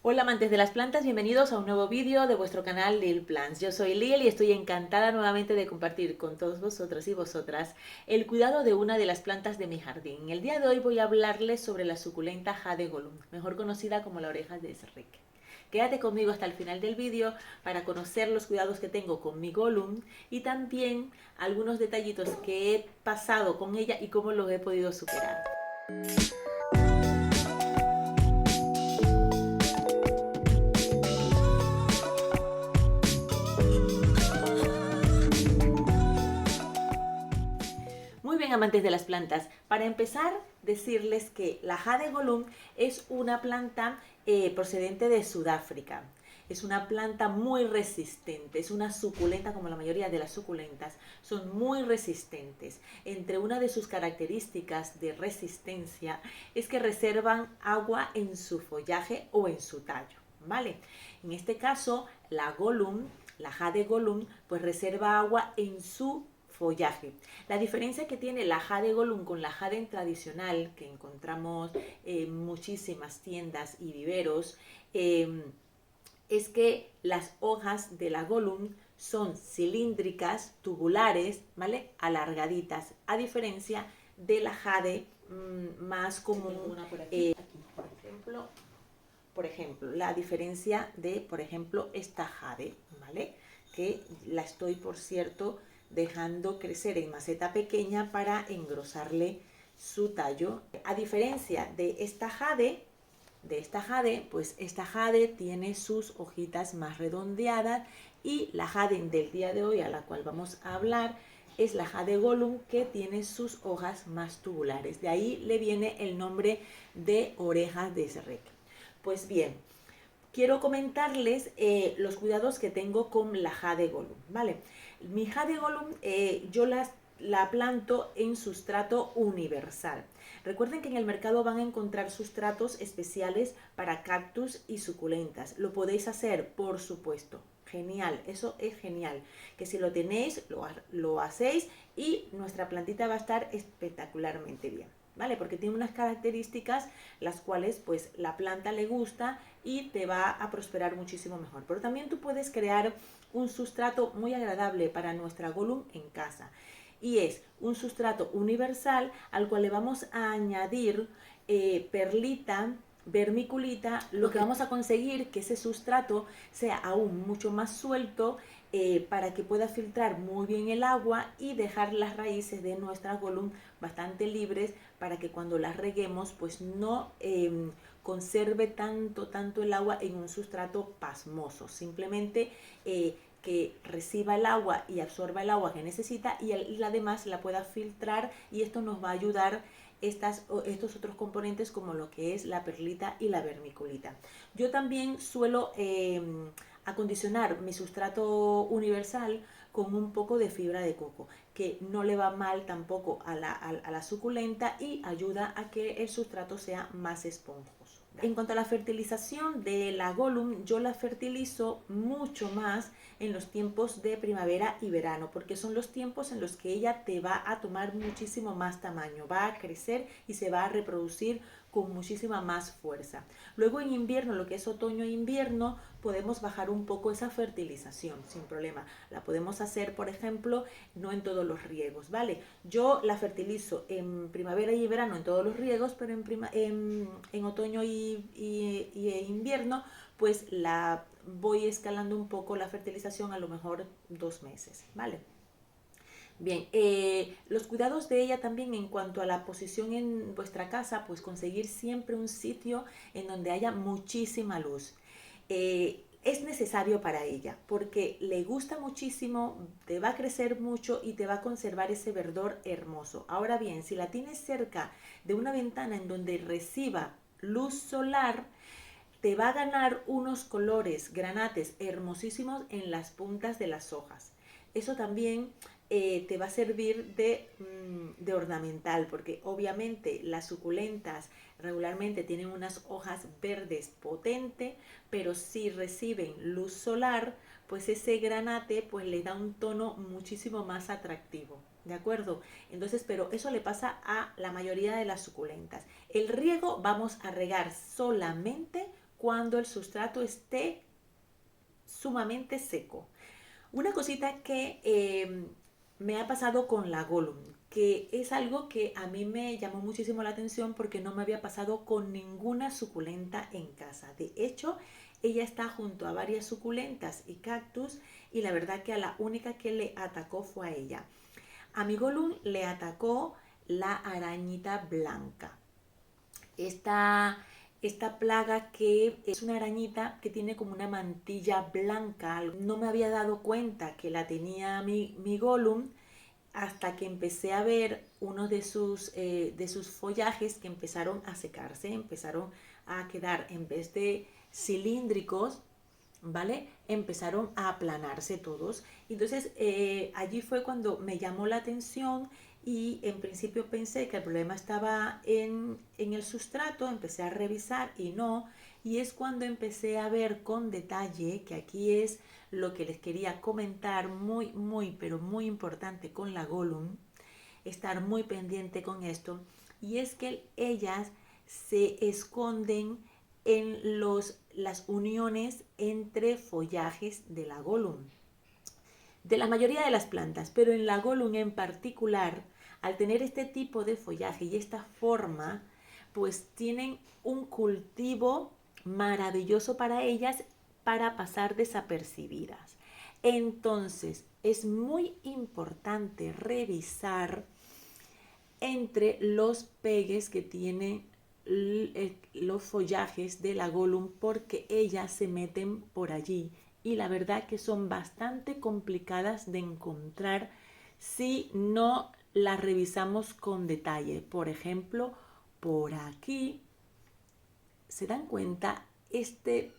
Hola amantes de las plantas, bienvenidos a un nuevo vídeo de vuestro canal Lil Plants. Yo soy Lil y estoy encantada nuevamente de compartir con todos vosotros y vosotras el cuidado de una de las plantas de mi jardín. El día de hoy voy a hablarles sobre la suculenta Jade Golum, mejor conocida como la oreja de Shrek. Quédate conmigo hasta el final del vídeo para conocer los cuidados que tengo con mi Golum y también algunos detallitos que he pasado con ella y cómo los he podido superar. Muy bien, amantes de las plantas. Para empezar, decirles que la Jade Golum es una planta procedente de Sudáfrica. Es una planta muy resistente, es una suculenta como la mayoría de las suculentas, son muy resistentes. Entre una de sus características de resistencia es que reservan agua en su follaje o en su tallo, ¿vale? En este caso, la Golum, la Jade Golum, pues reserva agua en su follaje. La diferencia que tiene la Jade Golum con la Jade tradicional, que encontramos en muchísimas tiendas y viveros, es que las hojas de la Golum son cilíndricas, tubulares, ¿vale? Alargaditas, a diferencia de la Jade más común. Por ejemplo, la diferencia de, por ejemplo, esta Jade, ¿vale? Que la estoy, por cierto, dejando crecer en maceta pequeña para engrosarle su tallo. A diferencia de esta jade, pues esta jade tiene sus hojitas más redondeadas y la jade del día de hoy a la cual vamos a hablar es la Jade Golum, que tiene sus hojas más tubulares. De ahí le viene el nombre de orejas de Shrek. Pues bien, quiero comentarles los cuidados que tengo con la Jade Golum, ¿vale? Mi Jade Golum yo la planto en sustrato universal. Recuerden que en el mercado van a encontrar sustratos especiales para cactus y suculentas. Lo podéis hacer, por supuesto. Genial, eso es genial. Que si lo tenéis, lo hacéis y nuestra plantita va a estar espectacularmente bien. ¿Vale? Porque tiene unas características las cuales pues la planta le gusta y te va a prosperar muchísimo mejor. Pero también tú puedes crear un sustrato muy agradable para nuestra Golum en casa. Y es un sustrato universal al cual le vamos a añadir perlita, vermiculita, lo que vamos a conseguir que ese sustrato sea aún mucho más suelto para que pueda filtrar muy bien el agua y dejar las raíces de nuestra Golum bastante libres para que cuando las reguemos pues no conserve tanto el agua en un sustrato pasmoso, simplemente que reciba el agua y absorba el agua que necesita y la demás la pueda filtrar, y esto nos va a ayudar estos otros componentes como lo que es la perlita y la vermiculita. Yo también suelo acondicionar mi sustrato universal con un poco de fibra de coco, que no le va mal tampoco a la suculenta y ayuda a que el sustrato sea más esponjoso. En cuanto a la fertilización de la Golum, yo la fertilizo mucho más en los tiempos de primavera y verano, porque son los tiempos en los que ella te va a tomar muchísimo más tamaño, va a crecer y se va a reproducir con muchísima más fuerza. Luego en invierno, lo que es otoño e invierno, podemos bajar un poco esa fertilización sin problema. La podemos hacer, por ejemplo, no en todos los riegos, ¿vale? Yo la fertilizo en primavera y verano en todos los riegos, pero en otoño y invierno pues la voy escalando un poco la fertilización, a lo mejor 2 meses, ¿vale? Bien, los cuidados de ella también en cuanto a la posición en vuestra casa, pues conseguir siempre un sitio en donde haya muchísima luz. Es necesario para ella porque le gusta muchísimo, te va a crecer mucho y te va a conservar ese verdor hermoso. Ahora bien, si la tienes cerca de una ventana en donde reciba luz solar, te va a ganar unos colores granates hermosísimos en las puntas de las hojas. Eso también te va a servir de ornamental, porque obviamente las suculentas regularmente tienen unas hojas verdes potentes, pero si reciben luz solar, pues ese granate pues le da un tono muchísimo más atractivo. ¿De acuerdo? Entonces, pero eso le pasa a la mayoría de las suculentas. El riego vamos a regar solamente cuando el sustrato esté sumamente seco. Una cosita que me ha pasado con la Gollum, que es algo que a mí me llamó muchísimo la atención porque no me había pasado con ninguna suculenta en casa. De hecho, ella está junto a varias suculentas y cactus y la verdad que a la única que le atacó fue a ella. A mi Gollum le atacó la arañita blanca. Esta plaga que es una arañita que tiene como una mantilla blanca. No me había dado cuenta que la tenía mi Gollum hasta que empecé a ver uno de sus follajes que empezaron a secarse, empezaron a quedar, en vez de cilíndricos, ¿vale? Empezaron a aplanarse todos. Entonces allí fue cuando me llamó la atención y en principio pensé que el problema estaba en el sustrato, empecé a revisar y no, y es cuando empecé a ver con detalle, que aquí es lo que les quería comentar, pero muy importante con la Gollum, estar muy pendiente con esto, y es que ellas se esconden en las uniones entre follajes de la Gollum, de la mayoría de las plantas, pero en la Gollum en particular, al tener este tipo de follaje y esta forma, pues tienen un cultivo maravilloso para ellas para pasar desapercibidas. Entonces, es muy importante revisar entre los pegues que tienen los follajes de la Gollum porque ellas se meten por allí y la verdad que son bastante complicadas de encontrar si no las revisamos con detalle. Por ejemplo, por aquí, ¿se dan cuenta este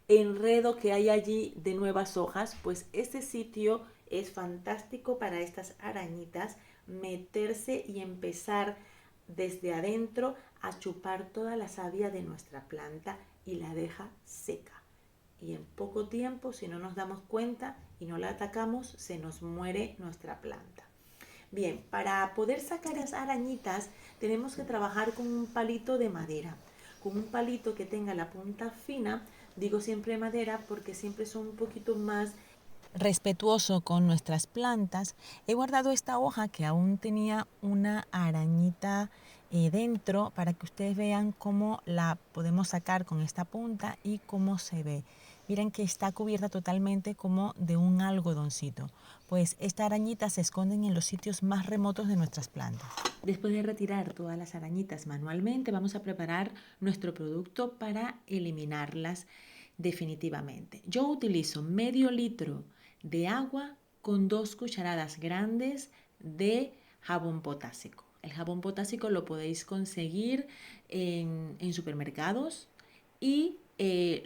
enredo que hay allí de nuevas hojas? Pues ese sitio es fantástico para estas arañitas meterse y empezar desde adentro a chupar toda la savia de nuestra planta y la deja seca. Y en poco tiempo, si no nos damos cuenta y no la atacamos, se nos muere nuestra planta. Bien, para poder sacar las arañitas tenemos que trabajar con un palito de madera, con un palito que tenga la punta fina. Digo siempre madera porque siempre son un poquito más respetuoso con nuestras plantas. He guardado esta hoja que aún tenía una arañita dentro para que ustedes vean cómo la podemos sacar con esta punta y cómo se ve. Miren que está cubierta totalmente como de un algodoncito. Pues esta arañita se esconden en los sitios más remotos de nuestras plantas. Después de retirar todas las arañitas manualmente, vamos a preparar nuestro producto para eliminarlas definitivamente. Yo utilizo medio litro de agua con 2 cucharadas grandes de jabón potásico. El jabón potásico lo podéis conseguir en supermercados y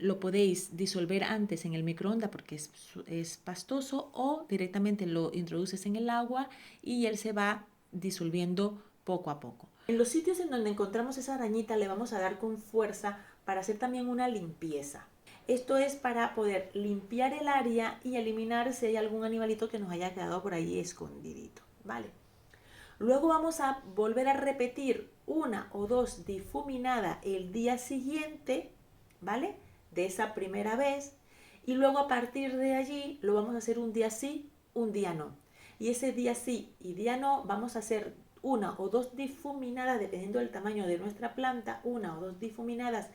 lo podéis disolver antes en el microondas porque es pastoso, o directamente lo introduces en el agua y él se va disolviendo poco a poco. En los sitios en donde encontramos esa arañita le vamos a dar con fuerza para hacer también una limpieza. Esto es para poder limpiar el área y eliminar si hay algún animalito que nos haya quedado por ahí escondidito, ¿vale? Luego vamos a volver a repetir 1 o 2 difuminadas el día siguiente, ¿vale? De esa primera vez. Y luego a partir de allí lo vamos a hacer un día sí, un día no. Y ese día sí y día no vamos a hacer 1 o 2 difuminadas, dependiendo del tamaño de nuestra planta, 1 o 2 difuminadas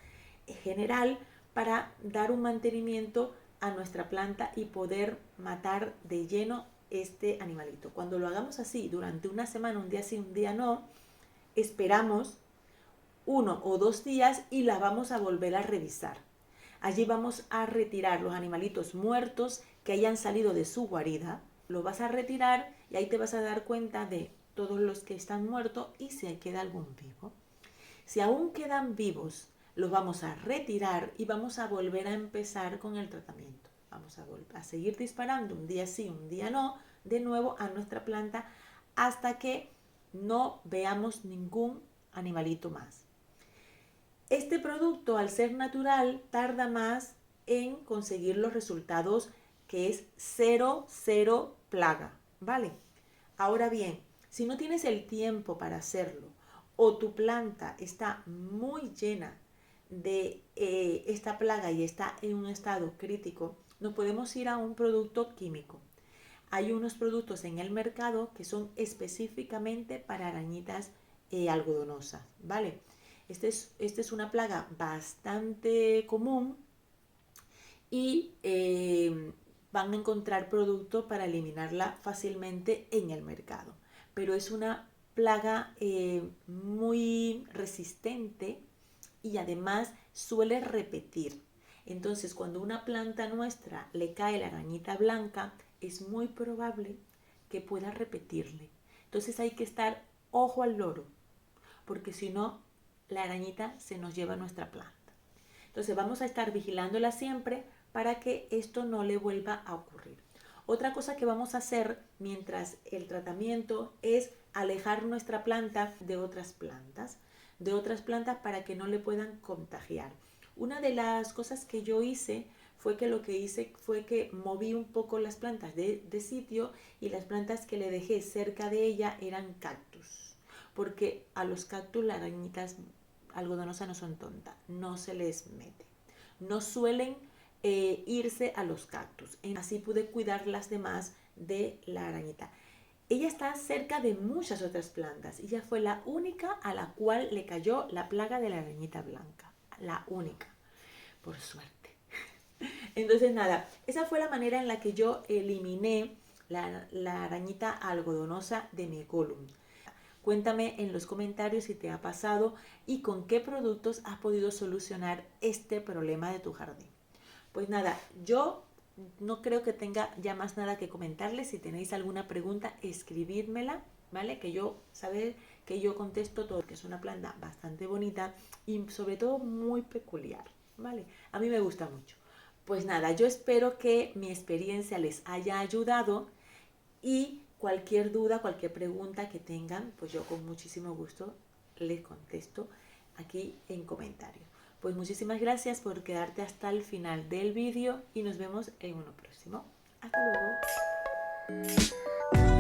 en general, para dar un mantenimiento a nuestra planta y poder matar de lleno este animalito. Cuando lo hagamos así durante una semana, un día sí, un día no, esperamos 1 o 2 días y la vamos a volver a revisar. Allí vamos a retirar los animalitos muertos que hayan salido de su guarida. Lo vas a retirar y ahí te vas a dar cuenta de todos los que están muertos y si queda algún vivo. Si aún quedan vivos, los vamos a retirar y vamos a volver a empezar con el tratamiento. Vamos a seguir disparando un día sí, un día no, de nuevo a nuestra planta hasta que no veamos ningún animalito más. Este producto, al ser natural, tarda más en conseguir los resultados, que es cero plaga, ¿vale? Ahora bien, si no tienes el tiempo para hacerlo o tu planta está muy llena de esta plaga y está en un estado crítico, nos podemos ir a un producto químico. Hay unos productos en el mercado que son específicamente para arañitas algodonosas, ¿vale? Esta es una plaga bastante común y van a encontrar productos para eliminarla fácilmente en el mercado. Pero es una plaga muy resistente y además suele repetir. Entonces, cuando una planta nuestra le cae la arañita blanca, es muy probable que pueda repetirle. Entonces hay que estar ojo al loro, porque si no, la arañita se nos lleva nuestra planta. Entonces vamos a estar vigilándola siempre para que esto no le vuelva a ocurrir. Otra cosa que vamos a hacer mientras el tratamiento es alejar nuestra planta de otras plantas para que no le puedan contagiar. Una de las cosas que yo hice fue que moví un poco las plantas de sitio, y las plantas que le dejé cerca de ella eran cactus, porque a los cactus las arañitas algodonosas no son tontas, no se les mete, no suelen irse a los cactus. Así pude cuidar las demás de la arañita. Ella está cerca de muchas otras plantas y ella fue la única a la cual le cayó la plaga de la arañita blanca. La única, por suerte. Entonces nada, esa fue la manera en la que yo eliminé la arañita algodonosa de mi Gollum. Cuéntame en los comentarios si te ha pasado y con qué productos has podido solucionar este problema de tu jardín. Pues nada, yo no creo que tenga ya más nada que comentarles. Si tenéis alguna pregunta, escribidmela, ¿vale? Que yo contesto todo, que es una planta bastante bonita y sobre todo muy peculiar, ¿vale? A mí me gusta mucho. Pues nada, yo espero que mi experiencia les haya ayudado y cualquier duda, cualquier pregunta que tengan, pues yo con muchísimo gusto les contesto aquí en comentarios. Pues muchísimas gracias por quedarte hasta el final del vídeo y nos vemos en uno próximo. Hasta luego.